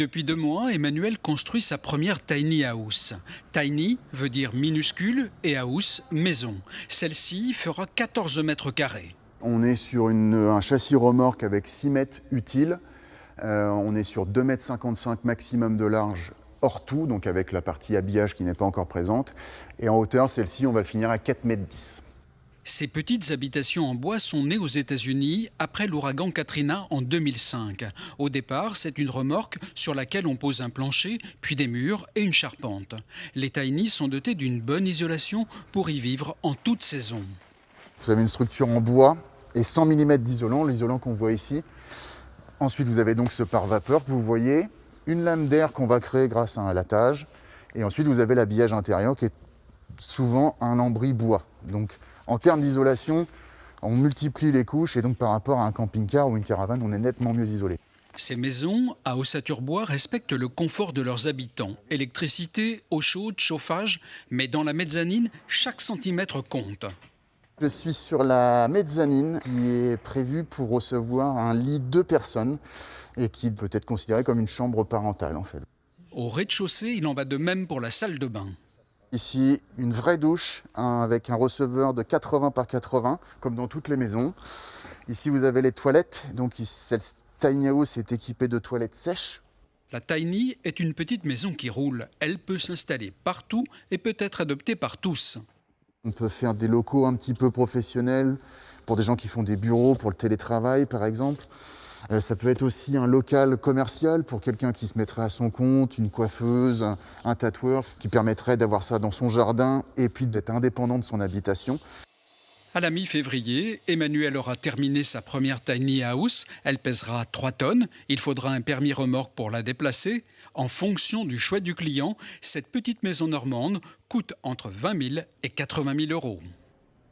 Depuis 2 mois, Emmanuel construit sa première tiny house. Tiny veut dire minuscule et house, maison. Celle-ci fera 14 mètres carrés. On est sur un châssis remorque avec 6 mètres utiles. On est sur 2,55 m maximum de large hors tout, donc avec la partie habillage qui n'est pas encore présente. Et en hauteur, celle-ci, on va le finir à 4,10 m. Ces petites habitations en bois sont nées aux États-Unis après l'ouragan Katrina en 2005. Au départ, c'est une remorque sur laquelle on pose un plancher, puis des murs et une charpente. Les tiny sont dotés d'une bonne isolation pour y vivre en toute saison. Vous avez une structure en bois et 100 mm d'isolant, l'isolant qu'on voit ici. Ensuite, vous avez donc ce pare-vapeur que vous voyez, une lame d'air qu'on va créer grâce à un lattage. Et ensuite, vous avez l'habillage intérieur qui est souvent un lambris bois. Donc, en termes d'isolation, on multiplie les couches et donc par rapport à un camping-car ou une caravane, on est nettement mieux isolé. Ces maisons à ossature-bois respectent le confort de leurs habitants. Électricité, eau chaude, chauffage, mais dans la mezzanine, chaque centimètre compte. Je suis sur la mezzanine qui est prévue pour recevoir un lit 2 personnes et qui peut être considéré comme une chambre parentale en fait. Au rez-de-chaussée, il en va de même pour la salle de bain. Ici, une vraie douche avec un receveur de 80 par 80, comme dans toutes les maisons. Ici, vous avez les toilettes. Donc, cette tiny house est équipée de toilettes sèches. La tiny est une petite maison qui roule. Elle peut s'installer partout et peut être adoptée par tous. On peut faire des locaux un petit peu professionnels pour des gens qui font des bureaux, pour le télétravail, par exemple. Ça peut être aussi un local commercial pour quelqu'un qui se mettrait à son compte, une coiffeuse, un tatoueur, qui permettrait d'avoir ça dans son jardin et puis d'être indépendant de son habitation. À la mi-février, Emmanuel aura terminé sa première tiny house. Elle pèsera 3 tonnes. Il faudra un permis remorque pour la déplacer. En fonction du choix du client, cette petite maison normande coûte entre 20 000 et 80 000 euros.